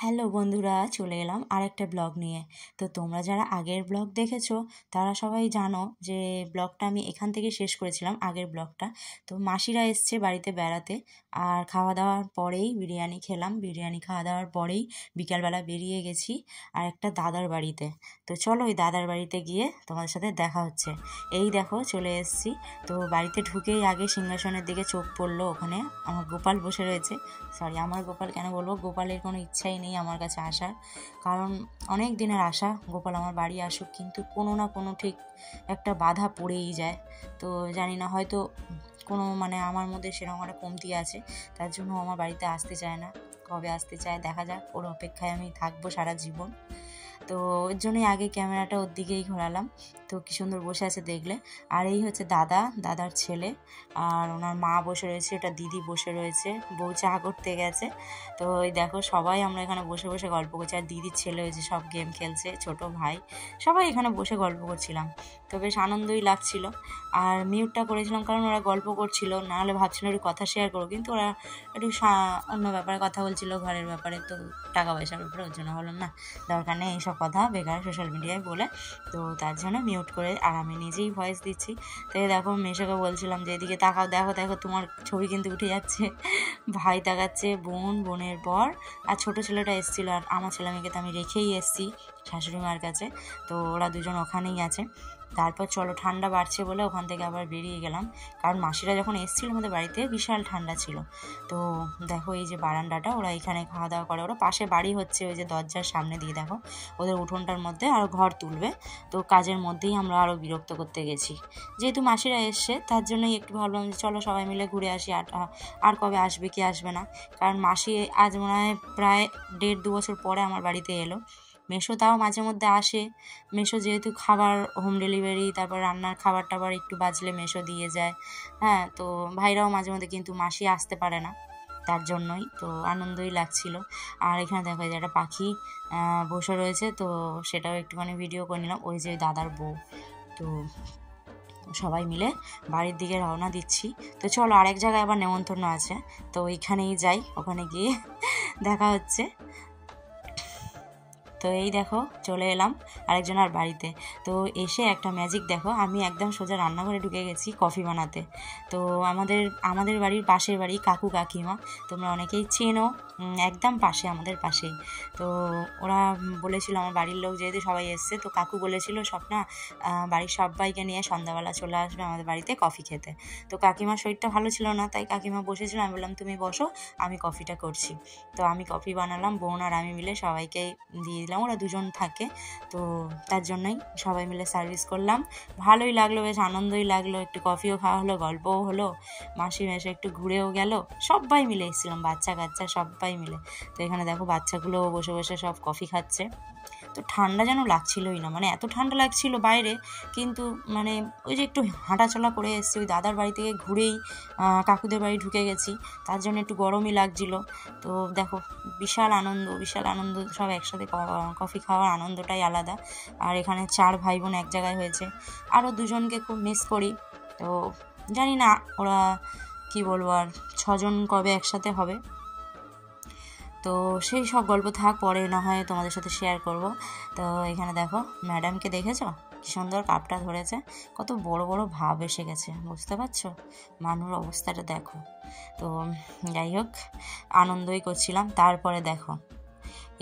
Hello বন্ধুরা, চলে এলাম আরেকটা ব্লগ নিয়ে। তো তোমরা যারা আগের ব্লগ দেখেছো তারা সবাই জানো যে ব্লগটা আমি এখান থেকে শেষ করেছিলাম, আগের ব্লগটা। তো মাসিরা এসছে বাড়িতে বেড়াতে, আর খাওয়া দাওয়ার পরেই বিরিয়ানি খেলাম। বিরিয়ানি খাওয়া দাওয়ার পরেই বিকালবেলা বেরিয়ে গেছি আর একটা দাদার বাড়িতে। তো চলো ওই দাদার বাড়িতে গিয়ে তোমাদের সাথে দেখা হচ্ছে। এই দেখো চলে এসেছি। তো বাড়িতে ঢুকেই আগে সিংহাসনের দিকে চোখ পড়লো, ওখানে আমার গোপাল বসে রয়েছে। সরি, আমার গোপাল কেন বলবো, গোপালের কোনো ইচ্ছাই নেই আমার কাছে আসার, কারণ অনেক দিনের আশা গোপাল আমার বাড়ি আসুক, কিন্তু কোনো না কোনো ঠিক একটা বাধা পড়েই যায়। তো জানি না, হয়তো কোনো আমার মধ্যে সেরকম একটা কমতি আছে, তার জন্য আমার বাড়িতে আসতে চায় না। কবে আসতে চায় দেখা যাক, ওর অপেক্ষায় আমি থাকবো সারা জীবন। তো ওর জন্যই আগে ক্যামেরাটা ওর দিকেই ঘোরালাম। তো কি সুন্দর বসে আছে দেখলে। আর এই হচ্ছে দাদার ছেলে, আর ওনার মা বসে রয়েছে, ওটা দিদি বসে রয়েছে, বউ চা করতে গেছে। তো ওই দেখো সবাই আমরা এখানে বসে বসে গল্প করছি, আর দিদির ছেলে হয়েছে সব গেম খেলছে, ছোট ভাই, সবাই এখানে বসে গল্প করছিলাম। তো বেশ আনন্দই লাগছিল। আর মিউটটা করেছিলাম কারণ ওরা গল্প করছিল, নাহলে ভাবছিল একটু কথা শেয়ার করবো, কিন্তু ওরা একটু অন্য ব্যাপারে কথা বলছিল, ঘরের ব্যাপারে, তো টাকা পয়সার ব্যাপারে। ওর জন্য বললাম না, দরকার নেই এইসব কথা বেকার সোশ্যাল মিডিয়ায় বলে। তো তার জন্য মিউট করে আর আমি নিজেই ভয়েস দিচ্ছি। তো দেখো মেশোকে বলছিলাম যে এদিকে তাকাও, দেখো দেখো তোমার ছবি কিন্তু উঠে যাচ্ছে। ভাই তাকাচ্ছে, বোনের পর আর ছোটো ছেলেটা এসেছিলো, আর আমার ছেলে মেয়েকে তো আমি রেখেই এসেছি শাশুড়ি মার কাছে। তো ওরা দুজন ওখানেই আছে। তারপর চলো, ঠান্ডা বাড়ছে বলে ওখান থেকে আবার বেরিয়ে গেলাম, কারণ মাসিরা যখন এসেছিল আমাদের বাড়িতে বিশাল ঠান্ডা ছিল। তো দেখো এই যে বারান্দাটা, ওরা এখানে খাওয়া দাওয়া করে, ওরা পাশে বাড়ি হচ্ছে ওই যে দরজার সামনে দিয়ে, দেখো ওদের উঠোনটার মধ্যে আরও ঘর তুলবে। তো কাজের মধ্যেই আমরা আরও বিরক্ত করতে গেছি, যেহেতু মাসিরা এসছে তার জন্যই একটু ভাবলাম যে চলো সবাই মিলে ঘুরে আসি। আর কবে আসবে কি আসবে না, কারণ মাসি আজ মনে হয় প্রায় 1.5-2 বছর পরে আমার বাড়িতে এলো। মেসো তাও মাঝে মধ্যে আসে, মেসো যেহেতু খাবার হোম ডেলিভারি, তারপর রান্নার খাবার টাবার একটু বাজলে মেসো দিয়ে যায়। হ্যাঁ, তো ভাইরাও মাঝে মধ্যে, কিন্তু মাসি আসতে পারে না, তার জন্যই তো আনন্দই লাগছিল। আর এখানে দেখো যে একটা পাখি বসে রয়েছে, তো সেটাও একটুখানি ভিডিও করে নিলাম। ওই যে দাদার বউ। তো সবাই মিলে বাড়ির দিকে রওনা দিচ্ছি। তো চলো, আরেক জায়গায় আবার নেমন্তন্ন আছে, তো ওইখানেই যাই, ওখানে গিয়ে দেখা হচ্ছে। তো এই দেখো চলে এলাম আরেকজনের বাড়িতে। তো এসে একটা ম্যাজিক দেখো, আমি একদম সোজা রান্নাঘরে ঢুকে গেছি কফি বানাতে। তো আমাদের বাড়ির পাশের বাড়ি কাকু কাকিমা, তোমরা অনেকেই চেনো, একদম পাশে, আমাদের পাশেই। তো ওরা বলেছিল, আমার বাড়ির লোক যেহেতু সবাই এসছে, তো কাকু বলেছিল স্বপ্না বাড়ির সবাইকে নিয়ে সন্ধ্যাবেলা চলে আসবে আমাদের বাড়িতে কফি খেতে। তো কাকিমার শরীরটা ভালো ছিল না, তাই কাকিমা বসেছিল, আমি বললাম তুমি বসো, আমি কফিটা করছি। তো আমি কফি বানালাম, বোন আর আমি মিলে সবাইকে দিয়ে দিলাম, ওরা দুজন থাকে, তো তার জন্যই সবাই মিলে সার্ভিস করলাম। ভালোই লাগলো, বেশ আনন্দই লাগলো, একটু কফিও খাওয়া হলো, গল্পও হলো, মাসি মেশে একটু ঘুরেও গেল, সবাই মিলে এসেছিলাম, বাচ্চা কাচ্চা সবাই মিলে। তো এখানে দেখো বাচ্চাগুলোও বসে বসে সব কফি খাচ্ছে। তো ঠান্ডা যেন লাগছিলই না, এত ঠান্ডা লাগছিল বাইরে, কিন্তু ওই যে একটু হাঁটাচলা করে এসেছি, ওই দাদার বাড়ি থেকে ঘুরেই কাকুদের বাড়ি ঢুকে গেছি, তার জন্য একটু গরমই লাগছিল। তো দেখো বিশাল আনন্দ, সব একসাথে কফি খাওয়ার আনন্দটাই আলাদা। আর এখানে 4 ভাই বোন এক জায়গায় হয়েছে, আরও দুজনকে খুব মিস করি। তো জানি না ওরা কি বলবো, আর 6 জন কবে একসাথে হবে। তো সেই সব গল্প থাক, পরে না হয় তোমাদের সাথে শেয়ার করব। তো এখানে দেখো ম্যাডামকে দেখেছো, কি সুন্দর কাপটা ধরেছে, কত বড় বড় ভাব এসে গেছে, বুঝতে পারছো মানুষ অবস্থাটা দেখো। তো যাই হোক, আনন্দই করছিলাম। তারপরে দেখো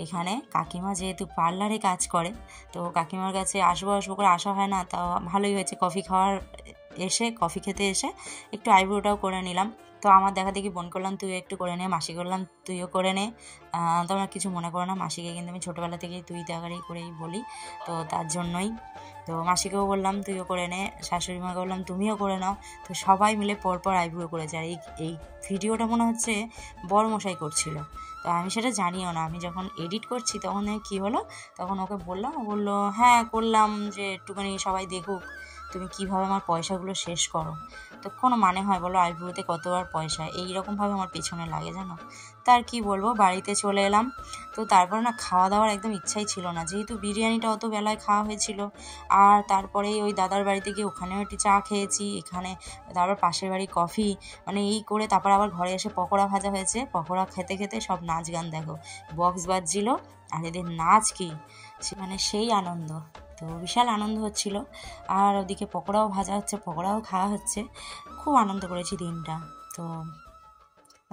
এখানে কাকিমা যেহেতু পার্লারে কাজ করে, তো কাকিমার কাছে আসবো করে আসা হয় না, তা ভালোই হয়েছে কফি খেতে এসে একটু আইব্রোটাও করে নিলাম। তো আমার দেখা দেখি বোন করলাম তুই একটু করে নে, মাসি করলাম তুইও করে নে, তোমরা কিছু মনে করো না, মাসিকে কিন্তু আমি ছোটোবেলা থেকেই তুই তাগারেই করেই বলি, তো তার জন্যই। তো মাসিকেও বললাম তুইও করে নে, শাশুড়ি মাকে বললাম তুমিও করে নাও। তো সবাই মিলে পরপর আইব্রো করেছে। আর এই ভিডিওটা মনে হচ্ছে বড়মশাই করছিল, তো আমি সেটা জানিও না। আমি যখন এডিট করছি তখন কি হলো, তখন ওকে বললাম, ও বললো হ্যাঁ করলাম, যে একটুখানি সবাই দেখুক। তুমি কিভাবে আমার পয়সাগুলো শেষ করো। তো কোনো মানে হয় বলো, আইব্রোতে কতবার পয়সা, এইরকমভাবে আমার পেছনে লাগে জানো। তার কি বলবো, বাড়িতে চলে এলাম। তো তারপরে না খাওয়া দাওয়ার একদম ইচ্ছাই ছিল না, যেহেতু বিরিয়ানিটা অত বেলায় খাওয়া হয়েছিল। আর তারপরে ওই দাদার বাড়িতে গিয়ে ওখানেও একটু চা খেয়েছি, এখানে তারপর পাশের বাড়ি কফি, মানে এই করে তারপর আবার ঘরে এসে পকোড়া ভাজা হয়েছে। পকোড়া খেতে খেতে সব নাচ গান দেখো, বক্স বাজছিল। আর এদের নাচ কি, মানে সেই আনন্দ, তো বিশাল আনন্দ হচ্ছিল। আর ওদিকে পকোড়াও ভাজা হচ্ছে, পকোড়াও খাওয়া হচ্ছে, খুব আনন্দ করেছি দিনটা। তো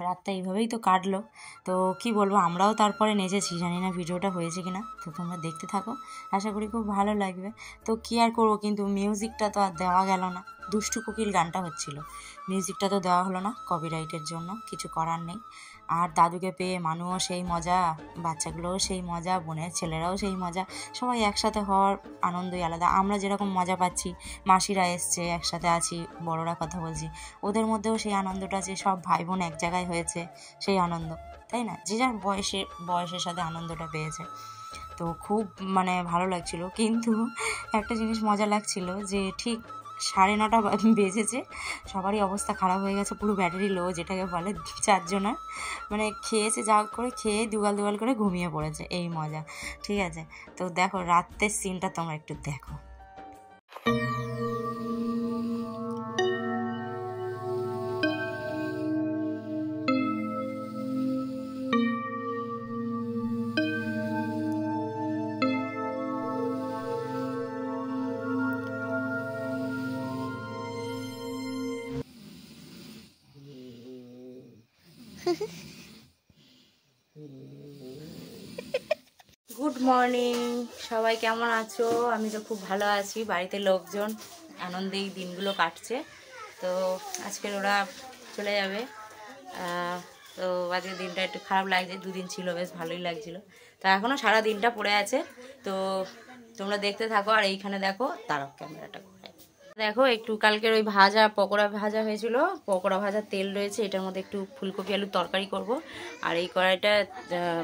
রাতটা এইভাবেই তো কাটলো। তো কি বলবো, আমরাও তারপরে নেচেছি, জানি না ভিডিওটা হয়েছে কিনা, তো তোমরা দেখতে থাকো, আশা করি খুব ভালো লাগবে। তো কি আর করবো, কিন্তু মিউজিকটা তো আর দেওয়া গেল না, দুষ্টু কোকিল গানটা হচ্ছিল, মিউজিকটা তো দেওয়া হলো না কপিরাইটের জন্য, কিছু করার নেই। আর দাদুকে পেয়ে মানুও সেই মজা, বাচ্চাগুলোও সেই মজা, বোনের ছেলেরাও সেই মজা, সবাই একসাথে হওয়ার আনন্দই আলাদা। আমরা যেরকম মজা পাচ্ছি, মাসিরা এসছে, একসাথে আছি, বড়রা কথা বলছি, ওদের মধ্যেও সেই আনন্দটা, যে সব ভাই বোন এক জায়গায় হয়েছে, সেই আনন্দ, তাই না, যে যার বয়সের সাথে আনন্দটা পেয়েছে। তো খুব মানে ভালো লাগছিল। কিন্তু একটা জিনিস মজা লাগছিল, যে ঠিক 9:30 বেজেছে, সবারই অবস্থা খারাপ হয়ে গেছে, পুরো ব্যাটারি লো যেটাকে বলে, 4 জনের, মানে খেয়েছে, যা করে খেয়ে দুগাল দুগাল করে ঘুমিয়ে পড়েছে, এই মজা, ঠিক আছে। তো দেখো রাতের সিনটা তোমরা একটু দেখো। গুড মর্নিং, সবাই কেমন আছো? আমি তো খুব ভালো আছি, বাড়িতে লোকজন আনন্দেই দিনগুলো কাটছে। তো আজকের ওরা চলে যাবে, তো আজকের দিনটা একটু খারাপ লাগছে, 2 দিন ছিল বেশ ভালোই লাগছিল। তো এখনও সারা দিনটা পড়ে আছে, তো তোমরা দেখতে থাকো। আর এইখানে দেখো, তারক ক্যামেরাটা দেখো, একটু কালকের ওই ভাজা পকোড়া ভাজা হয়েছিল, পকোড়া ভাজার তেল রয়েছে, এটার মধ্যে একটু ফুলকপি আলুর তরকারি করব। আর এই কড়াইটা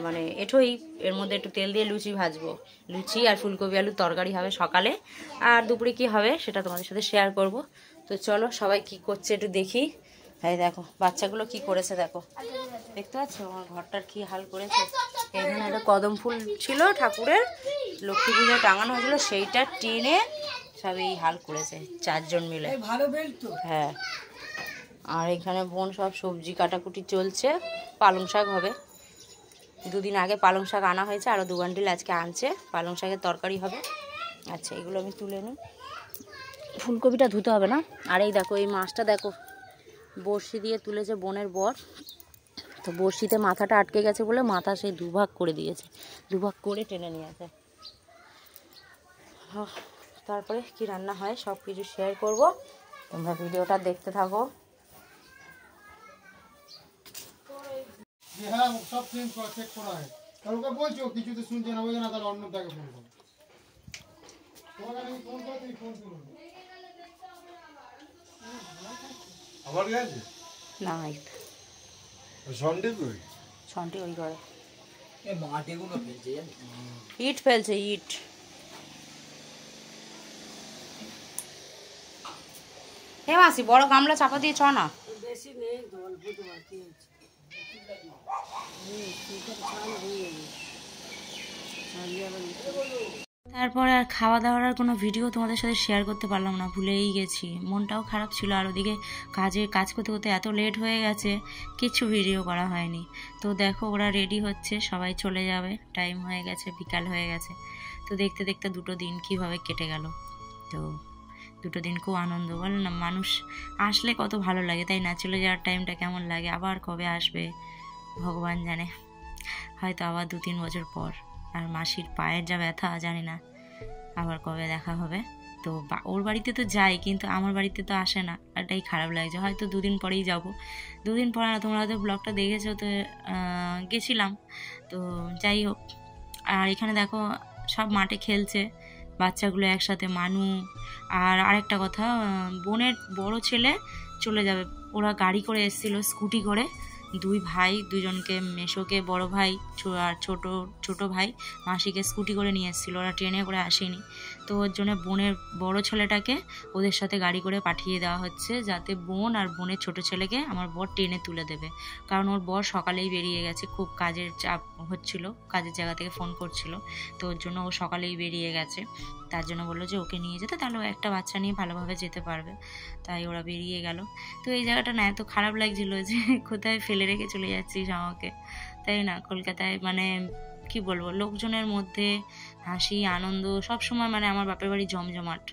মানে এঠোই, এর মধ্যে একটু তেল দিয়ে লুচি ভাজবো, লুচি আর ফুলকপি আলুর তরকারি হবে সকালে। আর দুপুরে কি হবে সেটা তোমাদের সাথে শেয়ার করব। তো চলো সবাই কি করছে একটু দেখি। এই দেখো বাচ্চাগুলো কি করেছে, দেখো দেখতে পাচ্ছ আমার ঘরটার কি হাল করেছে। এখানে একটা কদম ফুল ছিল ঠাকুরের, লক্ষ্মী পুজোয় টাঙানো হয়েছিল, সেইটা টেনে সব এই হাল করেছে 4 জন মিলে। হ্যাঁ, আর এখানে বোন সব সবজি কাটাকুটি চলছে, পালং শাক হবে। 2 দিন আগে পালং শাক আনা হয়েছে, আরও 2 বান্ডিল আজকে আনছে, পালং শাকের তরকারি হবে। আচ্ছা এগুলো আমি তুলে নিই, ফুলকপিটা ধুতে হবে না। আর এই দেখো এই মাছটা দেখো, বড়শি দিয়ে তুলেছে বোনের বর, তো বড়শিতে মাথাটা আটকে গেছে বলে মাথা সেই 2 ভাগ করে দিয়েছে, 2 ভাগ করে টেনে নিয়ে আসে। তারপরে কি রান্না হয় সব কিছু শেয়ার করব, তোমরা ভিডিওটা দেখতে থাকো। হ্যাঁ সব চেঞ্জ করা, চেক করা হয়। আর ওকে বলছো কিছুতে শুনছে না, বোঝে না, তাহলে অন্য তাকে ফোন করো। তোমাকে আমি ফোন করে তুমি ফোন করো। আবার গেছে না সন্ডে কই, ছন্টি ওই ঘরে এ মাটিগুলো ফেলছে, ইট ফেলছে, ইট। হে মাসি, বড় গামলা চাপা দিয়ে চ না। তারপরে আর খাওয়া দাওয়ার আর কোনো ভিডিও তোমাদের সাথে শেয়ার করতে পারলাম না, ভুলেই গেছি, মনটাও খারাপ ছিল। আর ওদিকে কাজ করতে করতে এত লেট হয়ে গেছে, কিছু ভিডিও করা হয়নি। তো দেখো ওরা রেডি হচ্ছে, সবাই চলে যাবে, টাইম হয়ে গেছে, বিকাল হয়ে গেছে। তো দেখতে দেখতে 2টো দিন কীভাবে কেটে গেল। তো 2টো দিন খুব আনন্দ, বলে না, মানুষ আসলে কত ভালো লাগে, তাই না? চলে যাওয়ার টাইমটা কেমন লাগে, আবার কবে আসবে ভগবান জানে, হয়তো আবার 2-3 বছর পর। আর মাসির পায়ের যা ব্যথা, জানি না আবার কবে দেখা হবে। তো ওর বাড়িতে তো যাই, কিন্তু আমার বাড়িতে তো আসে না, এটাই খারাপ লাগছে। হয়তো 2 দিন পরেই যাব, 2 দিন পরে না, তোমরা হয়তো ব্লগটা দেখেছো, তো গেছিলাম। তো যাই হোক, আর এখানে দেখো সব মাঠে খেলছে বাচ্চাগুলো একসাথে, মানু। আর আরেকটা কথা, বোনের বড় ছেলে চলে যাবে, ওরা গাড়ি করে এসেছিলো, স্কুটি করে, দুই ভাই, দুজনকে মেসোকে বড় ভাই আর ছোট ভাই মাসিকে স্কুটি করে নিয়ে এসেছিলো, ওরা ট্রেনে করে আসেনি। তো ওর জন্য বোনের বড় ছেলেটাকে ওদের সাথে গাড়ি করে পাঠিয়ে দেওয়া হচ্ছে, যাতে বোন আর বোনের ছোট ছেলেকে আমার বর ট্রেনে তুলে দেবে। কারণ ওর বর সকালেই বেরিয়ে গেছে, খুব কাজের চাপ হচ্ছিল, কাজের জায়গা থেকে ফোন করছিল, তো ওর জন্য ও সকালেই বেরিয়ে গেছে। তার জন্য বললো যে ওকে নিয়ে যেতে, তাহলে ও একটা বাচ্চা নিয়ে ভালোভাবে যেতে পারবে, তাই ওরা বেরিয়ে গেল। তো এই জায়গাটা না এত খারাপ লাগছিল যে কোথায় ফেলে রেখে চলে যাচ্ছিস আমাকে, তাই না? কলকাতায় মানে কি বলবো, লোকজনের মধ্যে হাসি আনন্দ সব সময়, মানে আমার বাপের বাড়ি জমজমাট।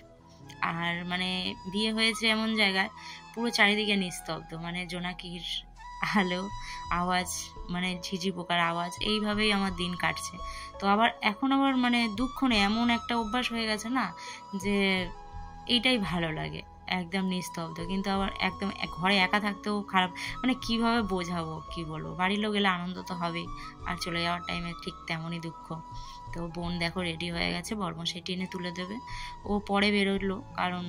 আর মানে বিয়ে হয়েছে এমন জায়গায় পুরো চারিদিকে নিস্তব্ধ, মানে জোনাকির আলো আওয়াজ, মানে ঝিঝি পোকার আওয়াজ, এইভাবেই আমার দিন কাটছে। তো আবার এখন আবার মানে দুঃখ নেই, এমন একটা অভ্যাস হয়ে গেছে না যে এইটাই ভালো লাগে, একদম নিস্তব্ধ। কিন্তু আবার একদম ঘরে একা থাকতেও খারাপ, মানে কিভাবে বোঝাবো, কি বলবো। বাড়ির লোক এলে আনন্দ তো হবেই, আর চলে যাওয়ার টাইমে ঠিক তেমনই দুঃখ। তো বোন দেখো রেডি হয়ে গেছে, বর্মশাই ট্রেনে তুলে দেবে। ও পরে বেরোলো, কারণ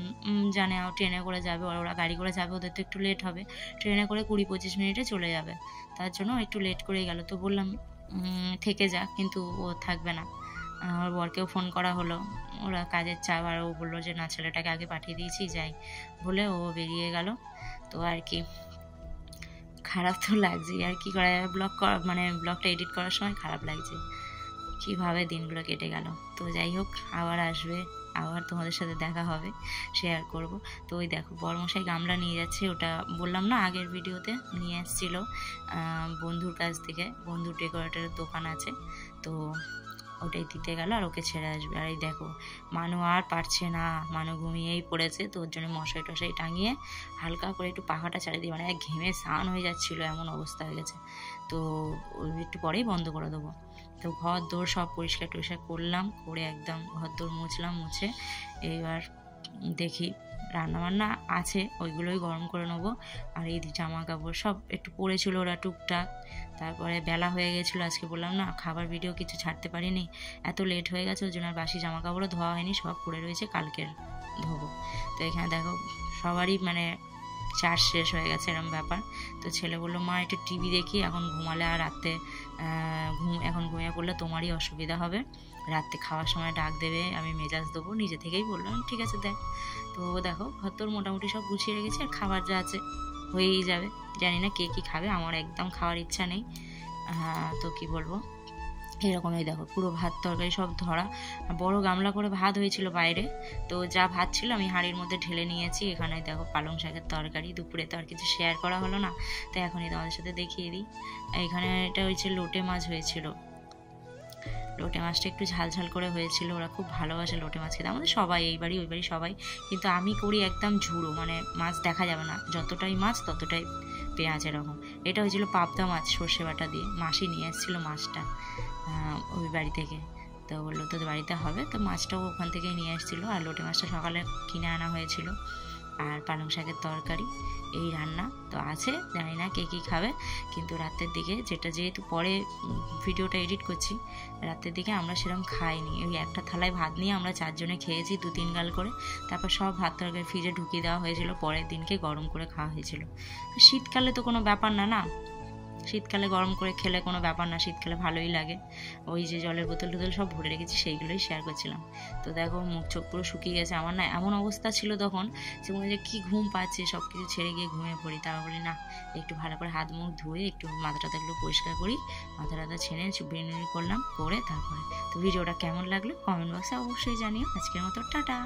জানে ট্রেনে করে যাবে, আর ওরা গাড়ি করে যাবে, ওদের তো একটু লেট হবে। ট্রেনে করে 20-25 মিনিটে চলে যাবে, তার জন্য একটু লেট করেই গেল। তো বললাম থেকে যা, কিন্তু ও থাকবে না। ওর বরকেও ফোন করা হলো, ওরা কাজের চাপ, আর ও বললো যে না, ছেলেটাকে আগে পাঠিয়ে দিয়েছি, যাই বলে ও বেরিয়ে গেল। তো আর কি খারাপ তো লাগছে, আর কি করা যাবে, মানে ব্লগটা এডিট করার সময় খারাপ লাগছে কীভাবে দিনগুলো কেটে গেল। তো যাই হোক, আবার আসবে, আবার তোমাদের সাথে দেখা হবে, শেয়ার করব। তো ওই দেখো বরমশাই গামলা নিয়ে যাচ্ছে, ওটা বললাম না আগের ভিডিওতে, নিয়ে এসেছিলো বন্ধুর কাছ থেকে, বন্ধুর ডেকোরেটরের দোকান আছে, তো ওটাই দিতে গেল, আর ওকে ছেড়ে আসবে। আর এই দেখো মানু আর পারছে না, মানু ঘুমিয়েই পড়েছে, তো ওর জন্য মশাই টশাই টাঙিয়ে হালকা করে একটু পাখাটা চালিয়ে দিই, মানে ঘেমে স্নান হয়ে যাচ্ছিলো, এমন অবস্থা হয়ে গেছে। তো একটু পরেই বন্ধ করে দেবো। তো ঘর দৌড় সব পরিষ্কার টরিষ্কার করলাম, করে একদম ঘর দৌড় মুছলাম, মুছে এইবার দেখি রান্নাবান্না আছে, ওইগুলোই গরম করে নেবো। আর এই জামা কাপড় সব একটু পরেছিল ওরা টুকটাক, তারপরে বেলা হয়ে গেছিলো, আজকে বললাম না খাবার ভিডিও কিছু ছাড়তে পারিনি, এত লেট হয়ে গেছে, ওই জন্য আর বাসি জামা কাপড়ও ধোয়া হয়নি, সব পড়ে রয়েছে, কালকের ধোবো। তো এখানে দেখো সবারই মানে চার্জ শেষ হয়ে গেছে, এরকম ব্যাপার। তো ছেলে বললো মা একটু টিভি দেখি, এখন ঘুমালে আর রাতে এখন ঘুমিয়ে পড়লে তোমারই অসুবিধা হবে, রাতে খাওয়ার সময় ডাক দেবে, আমি মেজাজ দেবো, নিজে থেকেই বললাম ঠিক আছে দেখ। তো দেখো ঘর তোর মোটামুটি সব গুছিয়ে রেখেছি, আর খাবার যা আছে হয়েই যাবে। জানি না কে কী খাবে, আমার একদম খাওয়ার ইচ্ছা নেই। তো কি বলবো, এরকমই দেখো পুরো ভাত তরকারি সব ধরা, বড় গামলা করে ভাত হয়েছিল বাইরে, তো যা ভাত ছিল আমি হাঁড়ির মধ্যে ঢেলে নিয়েছি। এখানে দেখো পালং শাকের তরকারি, দুপুরে তো আর কিছু শেয়ার করা হলো না, তাই এখনই তোমাদের সাথে দেখিয়ে দিই। এখানে এটা হয়েছে লোটে মাছ হয়েছিল, লোটে মাছটা একটু ঝালঝাল করে হয়েছিল, ওরা খুব ভালোবাসে লোটে মাছ খেতে, আমাদের সবাই, এই বাড়ি ওই বাড়ি সবাই, কিন্তু আমি করি একদম ঝুড়ো, মানে মাছ দেখা যাবে না, যতটাই মাছ ততটাই পেঁয়াজ এরকম। এটা হয়েছিল পাবদা মাছ সর্ষে বাটা দিয়ে, মাসি নিয়ে এসেছিলো মাছটা ওই বাড়ি থেকে, তো বললো তোদের বাড়িতে হবে, তো মাছটাও ওখান থেকেই নিয়ে এসেছিলো। আর লোটে মাছটা সকালে কিনে আনা হয়েছিল, আর পালং শাকের তরকারি, এই রান্না তো আছে, জানি না কে কী খাবে। কিন্তু রাতের দিকে যেহেতু পরে ভিডিওটা এডিট করছি, রাতের দিকে আমরা সেরকম খাইনি, ওই একটা থালায় ভাত নিয়ে আমরা 4 জনে খেয়েছি 2-3 গাল করে, তারপর সব ভাত তরকারি ফ্রিজে ঢুকিয়ে দেওয়া হয়েছিল, পরের দিনকে গরম করে খাওয়া হয়েছিল। শীতকালে তো কোনো ব্যাপার না, শীতকালে গরম করে খেলে কোনো ব্যাপার না, শীতকালে ভালোই লাগে। ওই যে জলের বোতল টোতল সব ভরে রেখেছি, সেইগুলোই শেয়ার করছিলাম। তো দেখো মুখ চোখ পুরো শুকিয়ে গেছে, আমার না এমন অবস্থা ছিল তখন যে মনে হয় কী ঘুম পাচ্ছে, সব কিছু ছেড়ে গিয়ে ঘুমিয়ে পড়ি। তারপর বলি না, একটু ভালো করে হাত মুখ ধুয়ে একটু মাথা টাথা একটু পরিষ্কার করি, মাথা টাথা ছেড়ে বিনুনি করলাম, করে তারপরে। তো ভিডিওটা কেমন লাগলো কমেন্ট বক্সে অবশ্যই জানিও। আজকের মতো টাটা।